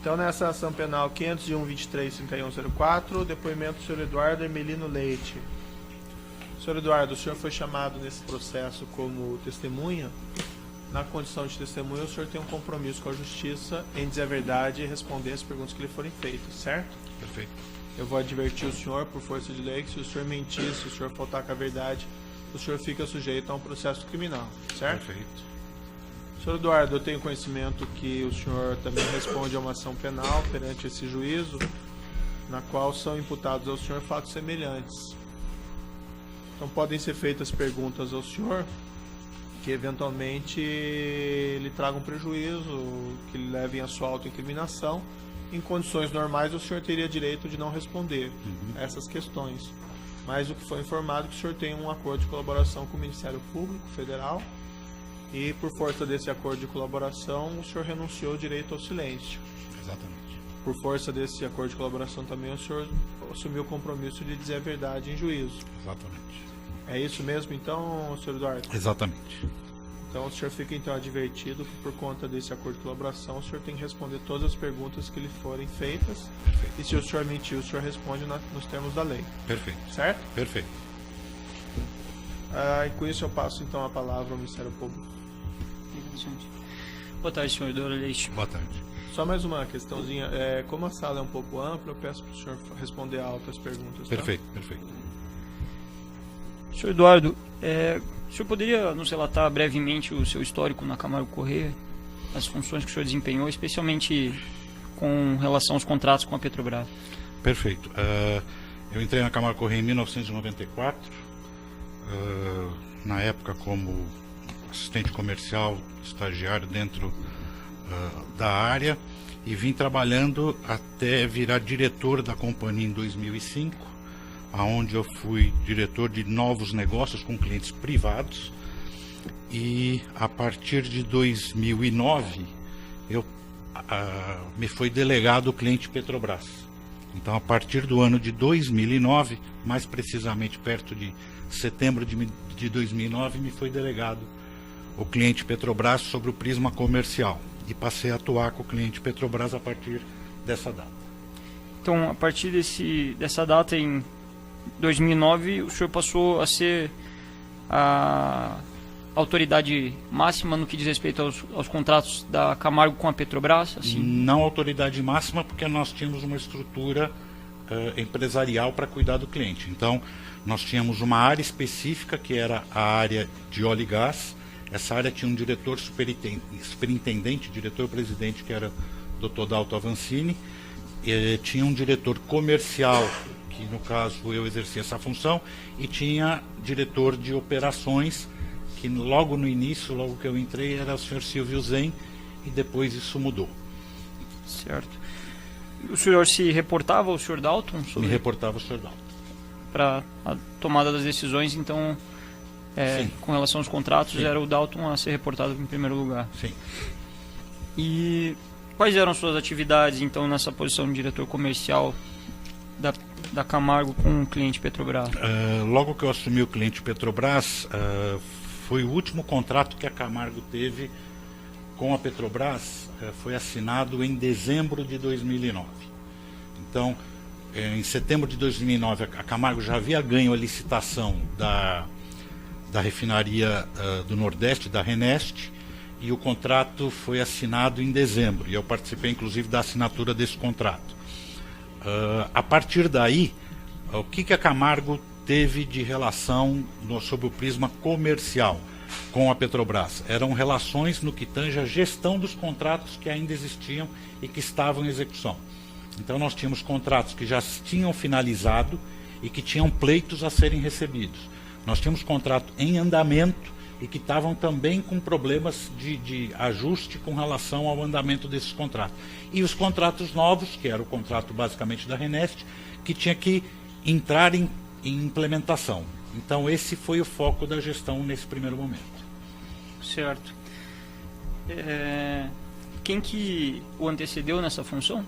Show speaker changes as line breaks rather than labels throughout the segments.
Então, nessa ação penal 501.23.3104, depoimento do senhor Eduardo Hermelino Leite. Senhor Eduardo, o senhor foi chamado nesse processo como testemunha. Na condição de testemunha, o senhor tem um compromisso com a justiça em dizer a verdade e responder as perguntas que lhe forem feitas, certo?
Perfeito.
Eu vou advertir o senhor, por força de lei, que se o senhor mentir, se o senhor faltar com a verdade, o senhor fica sujeito a um processo criminal, certo?
Perfeito.
Senhor Eduardo, eu tenho conhecimento que o senhor também responde a uma ação penal perante esse juízo, na qual são imputados ao senhor fatos semelhantes. Então podem ser feitas perguntas ao senhor que eventualmente lhe tragam prejuízo, que lhe levem à sua autoincriminação. Em condições normais o senhor teria direito de não responder a essas questões. Mas o que foi informado é que o senhor tem um acordo de colaboração com o Ministério Público Federal e por força desse acordo de colaboração o senhor renunciou ao direito ao silêncio.
Exatamente.
Por força desse acordo de colaboração também o senhor assumiu o compromisso de dizer a verdade em juízo.
Exatamente.
É isso mesmo então, senhor Eduardo?
Exatamente.
Então o senhor fica então advertido que por conta desse acordo de colaboração o senhor tem que responder todas as perguntas que lhe forem feitas.
Perfeito.
E se o senhor mentir, o senhor responde nos termos da lei.
Perfeito.
Certo?
Perfeito.
E com isso eu passo então a palavra ao Ministério Público.
Boa tarde, senhor Eduardo Leite.
Boa tarde.
Só mais uma questãozinha. Como a sala é um pouco ampla, eu peço para o senhor responder alto as perguntas.
Perfeito, perfeito.
Senhor Eduardo, o senhor poderia nos relatar brevemente o seu histórico na Camargo Corrêa, as funções que o senhor desempenhou, especialmente com relação aos contratos com a Petrobras?
Perfeito. Eu entrei na Camargo Corrêa em 1994, na época como assistente comercial, estagiário dentro da área, e vim trabalhando até virar diretor da companhia em 2005, aonde eu fui diretor de novos negócios com clientes privados, e a partir de 2009 me foi delegado o cliente Petrobras. Então, a partir do ano de 2009, mais precisamente perto de setembro de 2009, me foi delegado o cliente Petrobras sobre o prisma comercial, e passei a atuar com o cliente Petrobras a partir dessa data.
Então, a partir dessa data, em 2009, o senhor passou a ser a autoridade máxima no que diz respeito aos contratos da Camargo com a Petrobras? Assim?
Não autoridade máxima, porque nós tínhamos uma estrutura empresarial para cuidar do cliente. Então, nós tínhamos uma área específica, que era a área de óleo e gás. Essa área tinha um diretor superintendente, diretor-presidente, que era o Dr. Dalto Avancini. Tinha um diretor comercial, que no caso eu exercia essa função, e tinha diretor de operações, que logo no início, logo que eu entrei, era o senhor Silvio Zen, e depois isso mudou.
Certo. O senhor se reportava ao senhor Dalton?
Me reportava ao senhor Dalton.
Para a tomada das decisões, então, com relação aos contratos, sim, era o Dalton a ser reportado em primeiro lugar.
Sim.
E quais eram suas atividades, então, nessa posição de diretor comercial da Camargo com o cliente Petrobras?
Logo que eu assumi o cliente Petrobras, foi o último contrato que a Camargo teve com a Petrobras, foi assinado em dezembro de 2009. Então, em setembro de 2009, a Camargo já havia ganho a licitação da refinaria do Nordeste, da Renest, e o contrato foi assinado em dezembro, e eu participei inclusive da assinatura desse contrato. A partir daí, o que a Camargo teve de relação sob o prisma comercial com a Petrobras? Eram relações no que tange a gestão dos contratos que ainda existiam e que estavam em execução. Então nós tínhamos contratos que já tinham finalizado e que tinham pleitos a serem recebidos. Nós tínhamos contrato em andamento e que estavam também com problemas de ajuste com relação ao andamento desses contratos. E os contratos novos, que era o contrato basicamente da Renest, que tinha que entrar em implementação. Então esse foi o foco da gestão nesse primeiro momento.
Certo. Quem que o antecedeu nessa função?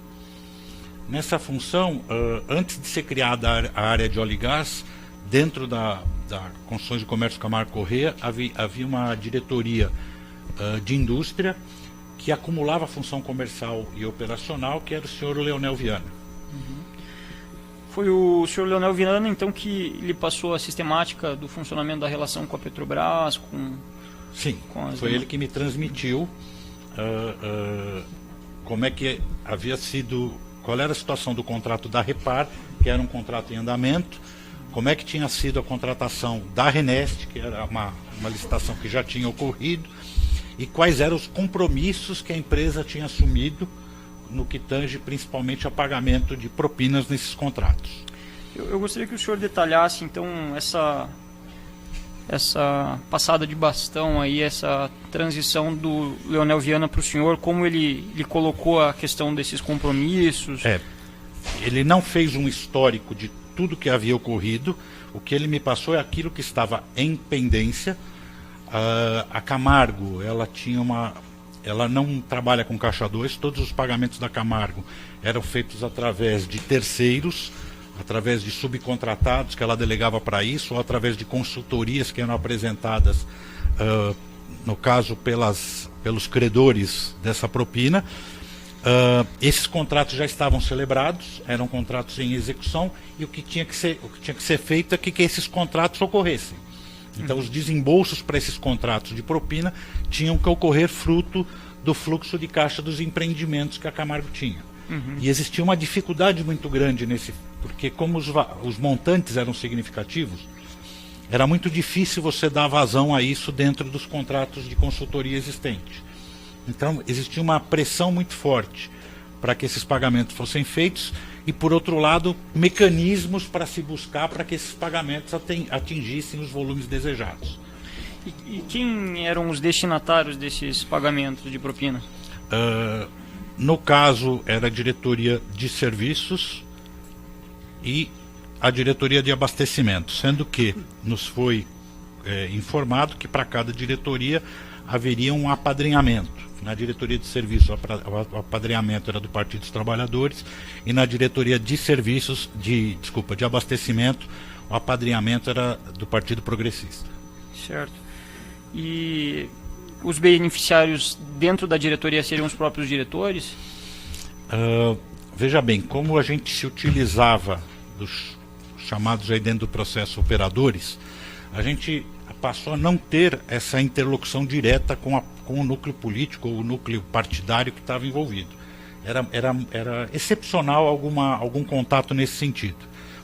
Nessa função, antes de ser criada a área de óleo e gás, dentro da Construções de Comércio Camargo Corrêa, havia uma diretoria de indústria que acumulava função comercial e operacional, que era o senhor Leonel Viana.
Foi o senhor Leonel Viana, então, que lhe passou a sistemática do funcionamento da relação com a Petrobras,
Sim, foi ele que me transmitiu como é que havia sido, qual era a situação do contrato da Repar, que era um contrato em andamento, como é que tinha sido a contratação da Renest, que era uma licitação que já tinha ocorrido, e quais eram os compromissos que a empresa tinha assumido no que tange principalmente a pagamento de propinas nesses contratos.
Eu gostaria que o senhor detalhasse, então, essa passada de bastão aí, essa transição do Leonel Viana para o senhor, como ele colocou a questão desses compromissos.
Ele não fez um histórico de tudo que havia ocorrido. O que ele me passou é aquilo que estava em pendência. A Camargo, ela não trabalha com caixa 2, todos os pagamentos da Camargo eram feitos através de terceiros, através de subcontratados que ela delegava para isso, ou através de consultorias que eram apresentadas, no caso, pelos credores dessa propina. Esses contratos já estavam celebrados, eram contratos em execução, e o que tinha que ser feito é que esses contratos ocorressem. Então, os desembolsos para esses contratos de propina tinham que ocorrer fruto do fluxo de caixa dos empreendimentos que a Camargo tinha. E existia uma dificuldade muito grande porque como os montantes eram significativos, era muito difícil você dar vazão a isso dentro dos contratos de consultoria existentes. Então, existia uma pressão muito forte para que esses pagamentos fossem feitos e, por outro lado, mecanismos para se buscar para que esses pagamentos atingissem os volumes desejados.
E quem eram os destinatários desses pagamentos de propina?
No caso, era a diretoria de serviços e a diretoria de abastecimento, sendo que nos foi informado que para cada diretoria haveria um apadrinhamento. Na diretoria de serviços, o apadrinhamento era do Partido dos Trabalhadores, e na diretoria de serviços, de abastecimento, o apadrinhamento era do Partido Progressista.
Certo. E os beneficiários dentro da diretoria seriam os próprios diretores?
Veja bem, como a gente se utilizava dos chamados aí dentro do processo operadores, a gente passou a não ter essa interlocução direta com o núcleo político ou o núcleo partidário que estava envolvido. Era excepcional algum contato nesse sentido.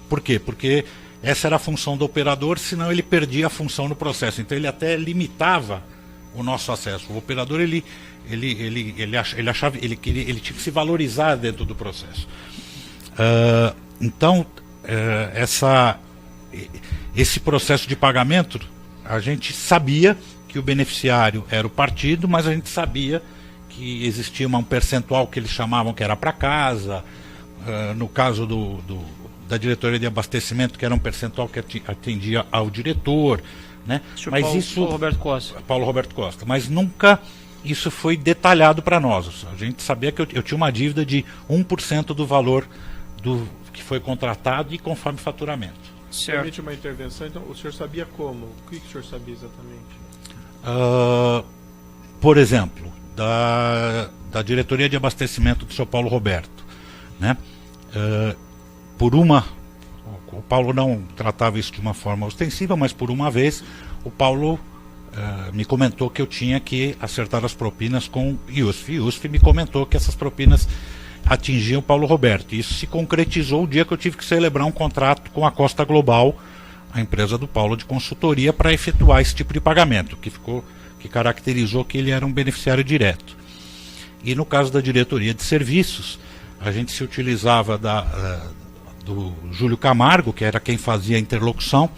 Por quê? Porque essa era a função do operador, senão ele perdia a função no processo. Então ele até limitava o nosso acesso. O operador ele tinha que se valorizar dentro do processo. Então esse processo de pagamento, a gente sabia que o beneficiário era o partido, mas a gente sabia que existia um percentual que eles chamavam que era para casa. No caso da diretoria de abastecimento, que era um percentual que atendia ao diretor, né? Mas Paulo Roberto Costa. Mas nunca isso foi detalhado para nós. A gente sabia que eu tinha uma dívida de 1% do valor que foi contratado e conforme faturamento.
Certo. Permite uma intervenção, então o senhor sabia como? O que o senhor sabia exatamente?
Por exemplo, da diretoria de abastecimento do São Paulo Roberto, né? O Paulo não tratava isso de uma forma ostensiva, mas por uma vez o Paulo me comentou que eu tinha que acertar as propinas com IUSF. IUSF me comentou que essas propinas atingiam o Paulo Roberto. Isso se concretizou o dia que eu tive que celebrar um contrato com a Costa Global, a empresa do Paulo de consultoria, para efetuar esse tipo de pagamento, que caracterizou que ele era um beneficiário direto. E no caso da diretoria de serviços, a gente se utilizava do Júlio Camargo, que era quem fazia a interlocução,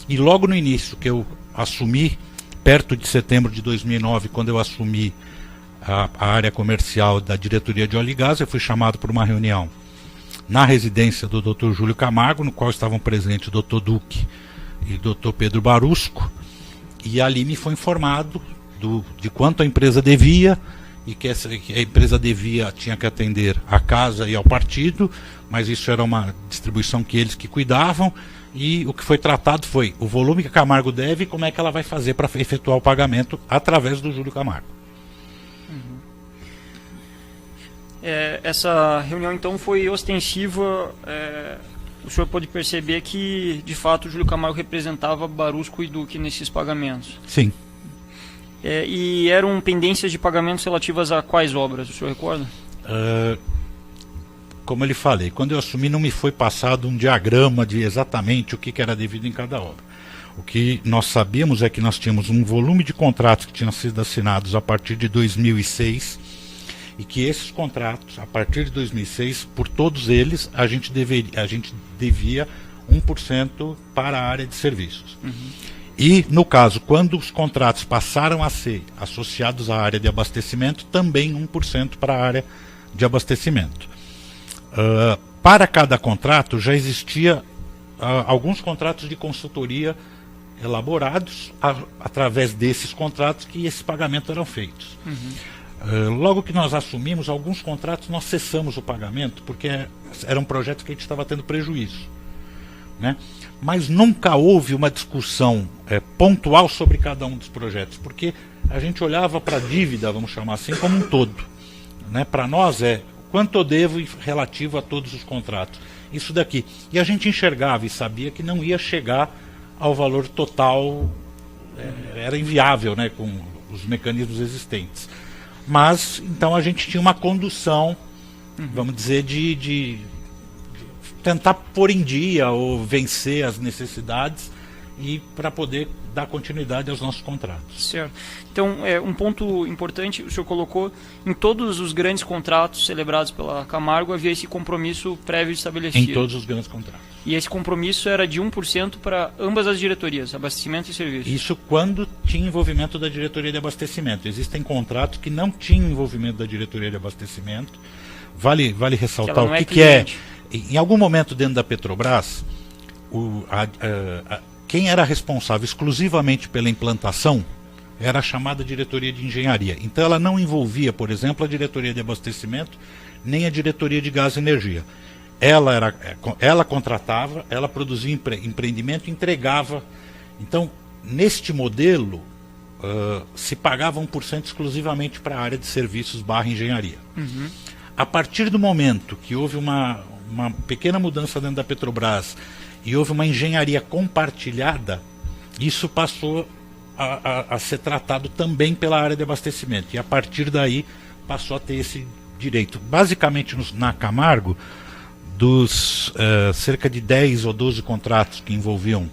e logo no início que eu assumi, perto de setembro de 2009, quando eu assumi a área comercial da diretoria de óleo e gás, eu fui chamado para uma reunião na residência do Dr. Júlio Camargo, no qual estavam presentes o Dr. Duque e o Dr. Pedro Barusco, e ali me foi informado de quanto a empresa devia, e que a empresa tinha que atender à casa e ao partido, mas isso era uma distribuição que eles que cuidavam, e o que foi tratado foi o volume que a Camargo deve e como é que ela vai fazer para efetuar o pagamento através do Júlio Camargo.
Essa reunião, então, foi ostensiva. O senhor pôde perceber que, de fato, o Júlio Camargo representava Barusco e Duque nesses pagamentos.
Sim.
E eram pendências de pagamentos relativas a quais obras, o senhor recorda?
Como eu lhe falei, quando eu assumi não me foi passado um diagrama de exatamente o que era devido em cada obra. O que nós sabíamos é que nós tínhamos um volume de contratos que tinham sido assinados a partir de 2006 e que esses contratos, a partir de 2006, por todos eles, a gente devia 1% para a área de serviços. E, no caso, quando os contratos passaram a ser associados à área de abastecimento, também 1% para a área de abastecimento. Para cada contrato já existia alguns contratos de consultoria elaborados através desses contratos que esses pagamentos eram feitos. Logo que nós assumimos alguns contratos, nós cessamos o pagamento porque eram projetos que a gente estava tendo prejuízo, né? Mas nunca houve uma discussão pontual sobre cada um dos projetos, porque a gente olhava para a dívida, vamos chamar assim, como um todo, né? Para nós quanto eu devo relativo a todos os contratos. Isso daqui. E a gente enxergava e sabia que não ia chegar ao valor total, era inviável, né, com os mecanismos existentes. Mas, então, a gente tinha uma condução, vamos dizer, de tentar pôr em dia ou vencer as necessidades e para poder dar continuidade aos nossos contratos.
Certo. Então, um ponto importante, o senhor colocou, em todos os grandes contratos celebrados pela Camargo havia esse compromisso prévio estabelecido.
Em todos os grandes contratos.
E esse compromisso era de 1% para ambas as diretorias, abastecimento e serviço.
Isso quando tinha envolvimento da diretoria de abastecimento. Existem contratos que não tinham envolvimento da diretoria de abastecimento. Vale ressaltar o que é. Em algum momento dentro da Petrobras, quem era responsável exclusivamente pela implantação era a chamada diretoria de engenharia. Então ela não envolvia, por exemplo, a diretoria de abastecimento, nem a diretoria de gás e energia. Ela contratava, ela produzia empreendimento e entregava. Então, neste modelo, se pagava 1% exclusivamente para a área de serviços / engenharia. A partir do momento que houve uma pequena mudança dentro da Petrobras e houve uma engenharia compartilhada, isso passou a ser tratado também pela área de abastecimento. E a partir daí passou a ter esse direito. Basicamente, na Camargo, dos cerca de 10 ou 12 contratos que envolviam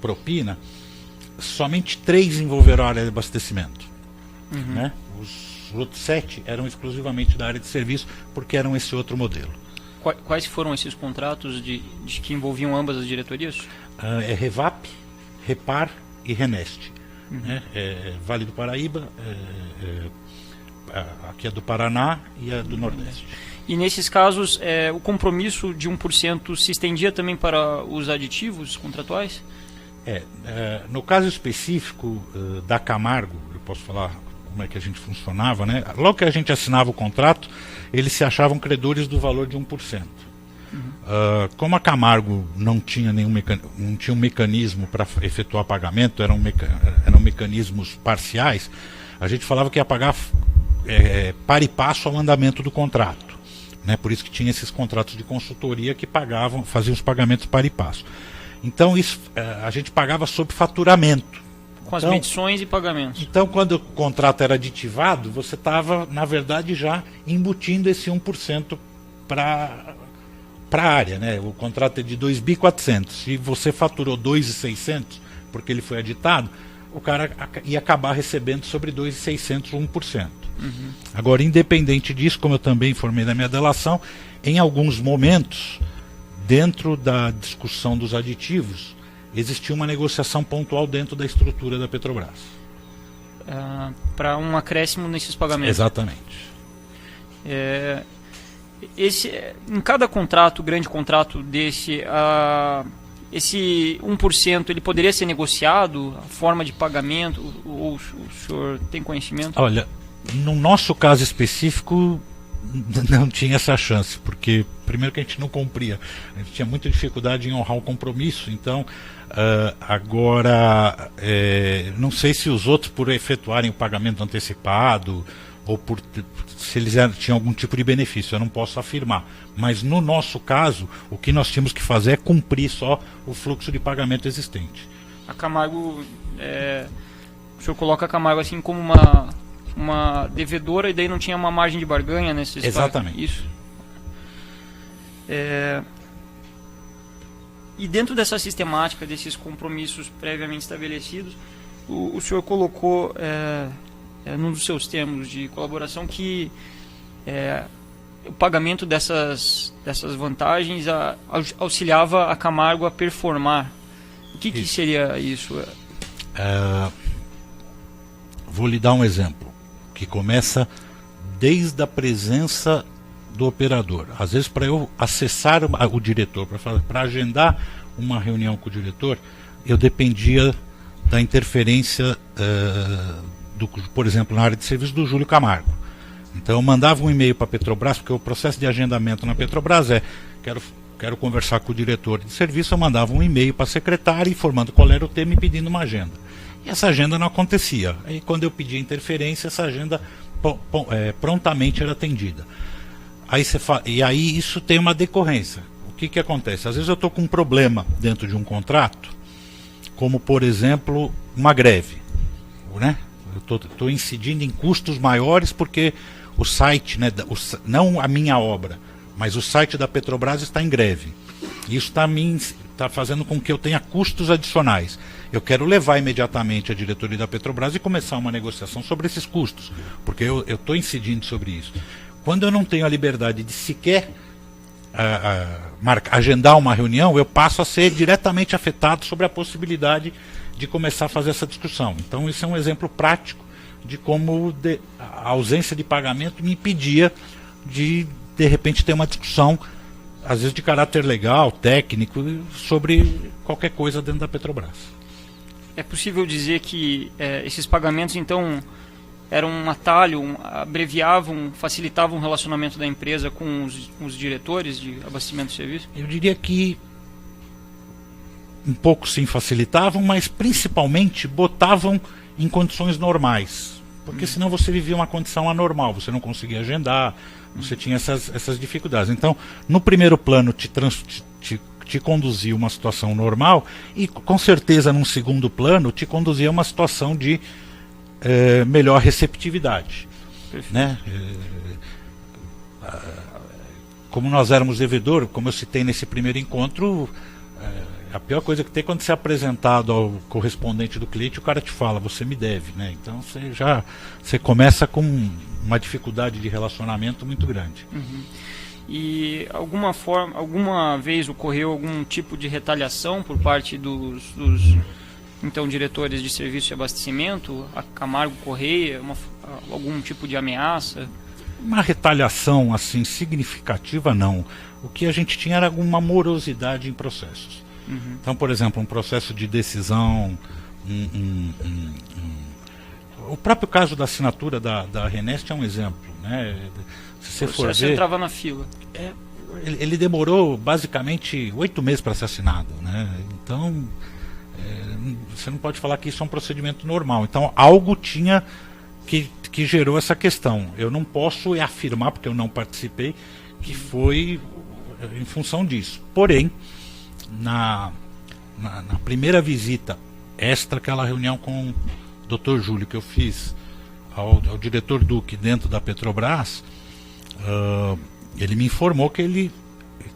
propina, somente 3 envolveram a área de abastecimento. Né? Os outros 7 eram exclusivamente da área de serviço, porque eram esse outro modelo.
Quais foram esses contratos de que envolviam ambas as diretorias?
Revap, Repar e Reneste. Né? Vale do Paraíba, aqui é do Paraná e a do Nordeste.
E nesses casos, o compromisso de 1% se estendia também para os aditivos contratuais?
No caso específico da Camargo, eu posso falar como é que a gente funcionava, né? Logo que a gente assinava o contrato, eles se achavam credores do valor de 1%. Como a Camargo não tinha um mecanismo para efetuar pagamento, eram mecanismos parciais, a gente falava que ia pagar para e passo ao andamento do contrato. Né? Por isso que tinha esses contratos de consultoria que faziam os pagamentos para e passo. Então isso, a gente pagava sob faturamento.
Com as medições e pagamentos.
Então, quando o contrato era aditivado, você estava, na verdade, já embutindo esse 1% para a área. Né? O contrato é de 2.400. Se você faturou 2.600, porque ele foi aditado, o cara ia acabar recebendo sobre 2.600 1%. Agora, independente disso, como eu também informei na minha delação, em alguns momentos, dentro da discussão dos aditivos, existia uma negociação pontual dentro da estrutura da Petrobras.
Para um acréscimo nesses pagamentos.
Exatamente.
Em cada contrato, grande contrato desse, esse 1% ele poderia ser negociado, a forma de pagamento, ou o senhor tem conhecimento?
Olha, no nosso caso específico, não tinha essa chance, porque primeiro que a gente não cumpria, a gente tinha muita dificuldade em honrar o compromisso. Então agora não sei se os outros, por efetuarem o pagamento antecipado ou se eles tinham algum tipo de benefício, eu não posso afirmar. Mas no nosso caso, o que nós tínhamos que fazer é cumprir só o fluxo de pagamento existente.
A Camargo, o senhor coloca a Camargo assim como uma devedora, e daí não tinha uma margem de barganha nesses...
Exatamente.
Isso. E dentro dessa sistemática, desses compromissos previamente estabelecidos, o senhor colocou num dos seus termos de colaboração que o pagamento dessas vantagens auxiliava a Camargo a performar. O que seria isso?
Vou lhe dar um exemplo que começa desde a presença do operador. Às vezes, para eu acessar o diretor, para agendar uma reunião com o diretor, eu dependia da interferência, por exemplo, na área de serviço do Júlio Camargo. Então eu mandava um e-mail para a Petrobras, porque o processo de agendamento na Petrobras quero conversar com o diretor de serviço, eu mandava um e-mail para a secretária informando qual era o tema e pedindo uma agenda. E essa agenda não acontecia. Aí quando eu pedia interferência, essa agenda prontamente era atendida. E aí isso tem uma decorrência. O que acontece? Às vezes eu estou com um problema dentro de um contrato, como por exemplo uma greve, né? Eu estou incidindo em custos maiores porque o site, né, não a minha obra, mas o site da Petrobras está em greve. Isso está fazendo com que eu tenha custos adicionais. Eu quero levar imediatamente a diretoria da Petrobras e começar uma negociação sobre esses custos, porque eu estou incidindo sobre isso. Quando eu não tenho a liberdade de sequer agendar uma reunião, eu passo a ser diretamente afetado sobre a possibilidade de começar a fazer essa discussão. Então isso é um exemplo prático de como a ausência de pagamento me impedia de repente ter uma discussão, às vezes de caráter legal, técnico, sobre qualquer coisa dentro da Petrobras.
É possível dizer que esses pagamentos então eram um atalho, abreviavam, facilitavam o relacionamento da empresa com os diretores de abastecimento de serviço?
Eu diria que um pouco sim facilitavam, mas principalmente botavam em condições normais. Porque senão você vivia uma condição anormal, você não conseguia agendar, você tinha essas dificuldades. Então, no primeiro plano te conduzia uma situação normal e com certeza num segundo plano te conduzia uma situação de melhor receptividade, né? Como nós éramos devedor, como eu citei nesse primeiro encontro, a pior coisa que tem é quando você é apresentado ao correspondente do cliente, o cara te fala, você me deve, né? Então você começa com uma dificuldade de relacionamento muito grande.
Uhum. E alguma vez ocorreu algum tipo de retaliação por parte dos então diretores de serviço de abastecimento, a Camargo Correia, algum tipo de ameaça?
Uma retaliação assim significativa não. O que a gente tinha era alguma morosidade em processos. Uhum. Então, por exemplo, um processo de decisão, o próprio caso da assinatura da Renest é um exemplo, né? Se você
entrava na fila.
Ele demorou basicamente 8 meses para ser assinado, né? Então você não pode falar que isso é um procedimento normal. Então algo tinha que gerou essa questão. Eu não posso afirmar, porque eu não participei, que foi em função disso. Porém, na primeira visita extra, aquela reunião com o Dr. Júlio que eu fiz ao diretor Duque dentro da Petrobras, ele me informou que o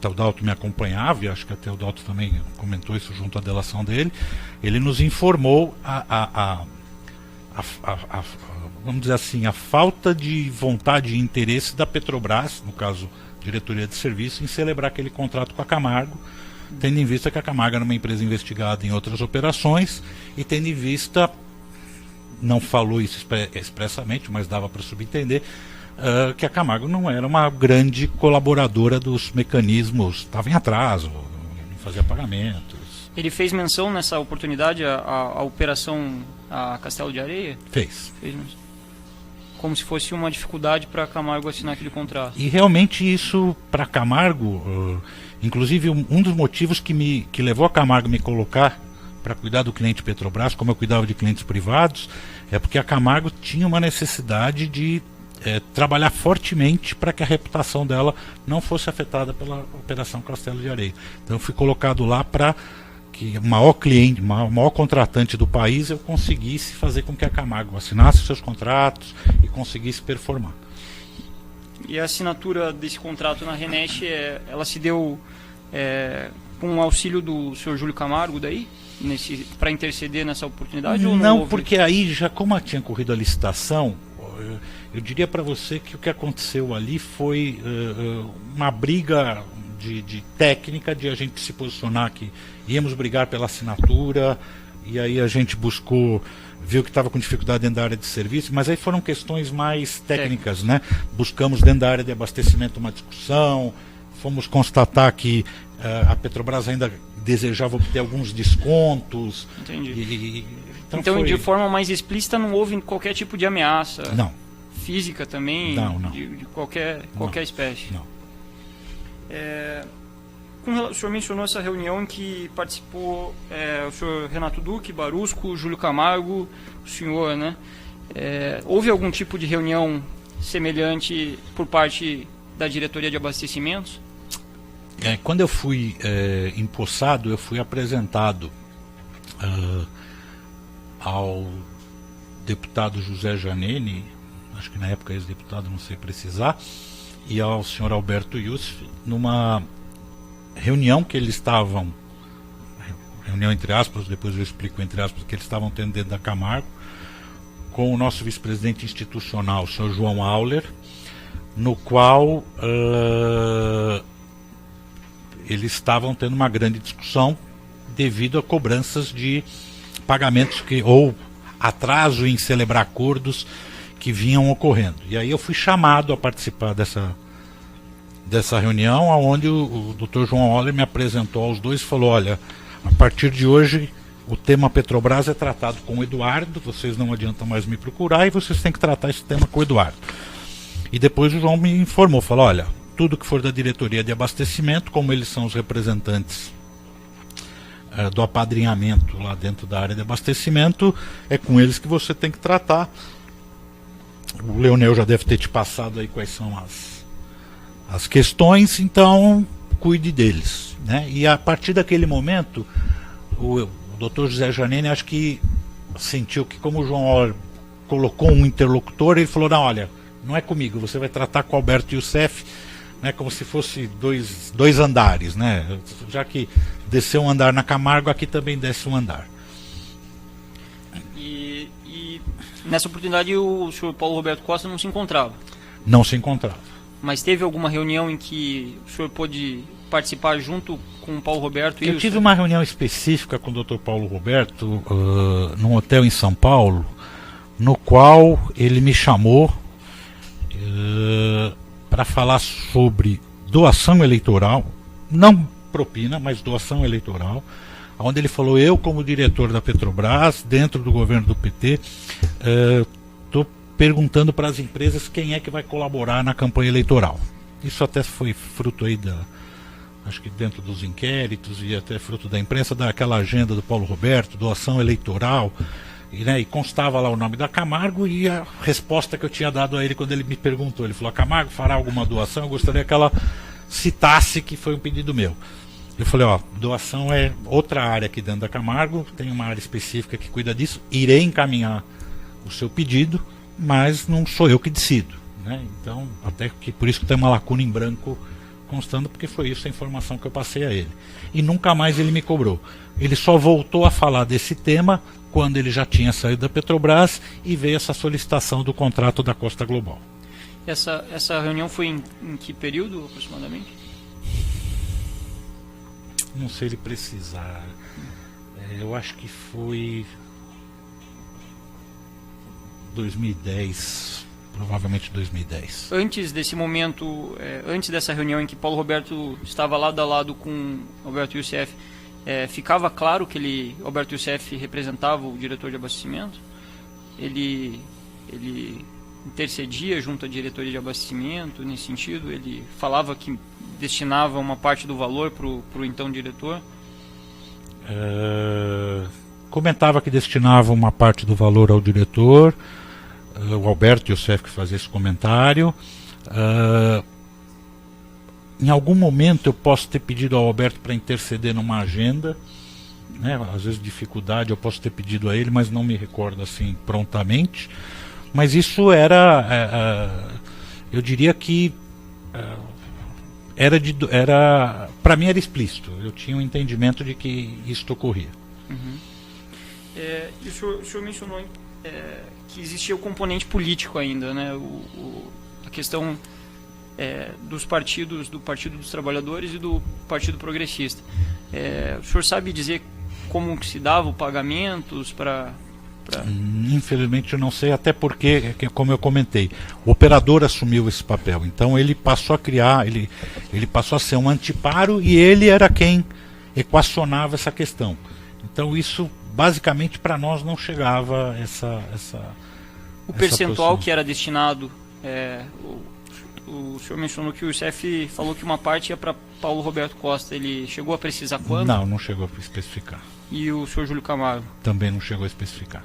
Teodalto me acompanhava, e acho que até o Teodalto também comentou isso junto à delação dele. Ele nos informou vamos dizer assim, a falta de vontade e interesse da Petrobras, no caso diretoria de serviço, em celebrar aquele contrato com a Camargo, tendo em vista que a Camargo era uma empresa investigada em outras operações, e tendo em vista, não falou isso expressamente, mas dava para subentender, que a Camargo não era uma grande colaboradora dos mecanismos, estava em atraso, não fazia pagamentos.
Ele fez menção nessa oportunidade à operação a Castelo de Areia?
Fez.
Como se fosse uma dificuldade para a Camargo assinar aquele contrato.
E realmente isso, para a Camargo, inclusive um dos motivos que levou a Camargo a me colocar para cuidar do cliente Petrobras, como eu cuidava de clientes privados, é porque a Camargo tinha uma necessidade de trabalhar fortemente para que a reputação dela não fosse afetada pela Operação Castelo de Areia. Então eu fui colocado lá para que o maior cliente, o maior contratante do país, eu conseguisse fazer com que a Camargo assinasse os seus contratos e conseguisse performar.
E a assinatura desse contrato na Renest, ela se deu com o auxílio do senhor Júlio Camargo daí? Para interceder nessa oportunidade? Ou
não,
houve?
Porque aí, já como tinha corrido a licitação, eu diria para você que o que aconteceu ali foi uma briga de técnica, de a gente se posicionar que íamos brigar pela assinatura, e aí a gente buscou, viu que estava com dificuldade dentro da área de serviço, mas aí foram questões mais técnicas, né? Buscamos dentro da área de abastecimento uma discussão, fomos constatar que a Petrobras ainda desejava obter alguns descontos.
Entendi. Então de forma mais explícita não houve qualquer tipo de ameaça?
Não.
Física também?
Não.
De qualquer espécie?
Não.
O senhor mencionou essa reunião em que participou o senhor Renato Duque, Barusco, Júlio Camargo, o senhor, né? Houve algum tipo de reunião semelhante por parte da diretoria de abastecimentos?
Quando eu fui empossado, eu fui apresentado ao deputado José Janene, acho que na época ex-deputado, não sei precisar, e ao senhor Alberto Yusuf, numa reunião que eles estavam, reunião entre aspas, depois eu explico entre aspas, que eles estavam tendo dentro da Camargo, com o nosso vice-presidente institucional, o senhor João Auler, no qual eles estavam tendo uma grande discussão devido a cobranças de pagamentos ou atraso em celebrar acordos que vinham ocorrendo. E aí eu fui chamado a participar dessa reunião, onde o Dr. João Auler me apresentou aos dois e falou: olha, a partir de hoje o tema Petrobras é tratado com o Eduardo, vocês não adiantam mais me procurar e vocês têm que tratar esse tema com o Eduardo. E depois o João me informou, falou: olha, tudo que for da diretoria de abastecimento, como eles são os representantes do apadrinhamento lá dentro da área de abastecimento, é com eles que você tem que tratar. O Leonel já deve ter te passado aí quais são as questões, então cuide deles, né? E a partir daquele momento o Dr. José Janene acho que sentiu que, como o João Auler colocou um interlocutor, ele falou: não, olha, não é comigo, você vai tratar com o Alberto Yusuf, né, como se fosse dois andares, né? Já que desceu um andar na Camargo, aqui também desce um andar.
E nessa oportunidade o senhor Paulo Roberto Costa não se encontrava?
Não se encontrava.
Mas teve alguma reunião em que o senhor pôde participar junto com o Paulo Roberto?
Eu tive uma reunião específica com o Dr. Paulo Roberto num hotel em São Paulo, no qual ele me chamou para falar sobre doação eleitoral, não propina, mas doação eleitoral, onde ele falou: eu, como diretor da Petrobras, dentro do governo do PT, estou perguntando para as empresas quem é que vai colaborar na campanha eleitoral. Isso até foi fruto aí acho que dentro dos inquéritos e até fruto da imprensa, daquela agenda do Paulo Roberto, doação eleitoral, e constava lá o nome da Camargo e a resposta que eu tinha dado a ele quando ele me perguntou. Ele falou: a Camargo fará alguma doação? Eu gostaria que ela citasse que foi um pedido meu. Eu falei: ó, doação é outra área aqui dentro da Camargo, tem uma área específica que cuida disso, irei encaminhar o seu pedido, mas não sou eu que decido, né? Então, até que por isso que tem uma lacuna em branco constando, porque foi isso a informação que eu passei a ele. E nunca mais ele me cobrou. Ele só voltou a falar desse tema quando ele já tinha saído da Petrobras e veio essa solicitação do contrato da Costa Global.
Essa reunião foi em que período, aproximadamente?
Não sei ele precisar. Eu acho que foi 2010, provavelmente 2010.
Antes desse momento, antes dessa reunião em que Paulo Roberto estava lado a lado com Alberto Yusuf, ficava claro que Alberto Yusuf representava o diretor de abastecimento? Ele intercedia junto à diretoria de abastecimento nesse sentido? Ele falava que destinava uma parte do valor para o então diretor?
Comentava que destinava uma parte do valor ao diretor. o Alberto Youssef que fazia esse comentário. Em algum momento eu posso ter pedido ao Alberto para interceder numa agenda, né? Às vezes dificuldade eu posso ter pedido a ele, mas não me recordo assim prontamente. Mas isso era, eu diria que para mim era explícito. Eu tinha um entendimento de que isto ocorria.
Uhum. E o senhor mencionou que existia o componente político ainda, né? A questão dos partidos, do Partido dos Trabalhadores e do Partido Progressista. O senhor sabe dizer como que se dava o pagamentos para...
Infelizmente eu não sei, até porque, como eu comentei, o operador assumiu esse papel. Então ele passou a criar, ele passou a ser um antiparo e ele era quem equacionava essa questão. Então isso, basicamente, para nós não chegava
o percentual que era destinado, o senhor mencionou que o chefe falou que uma parte ia para Paulo Roberto Costa. Ele chegou a precisar quanto?
Não chegou a especificar.
E o senhor Júlio Camargo?
Também não chegou a especificar.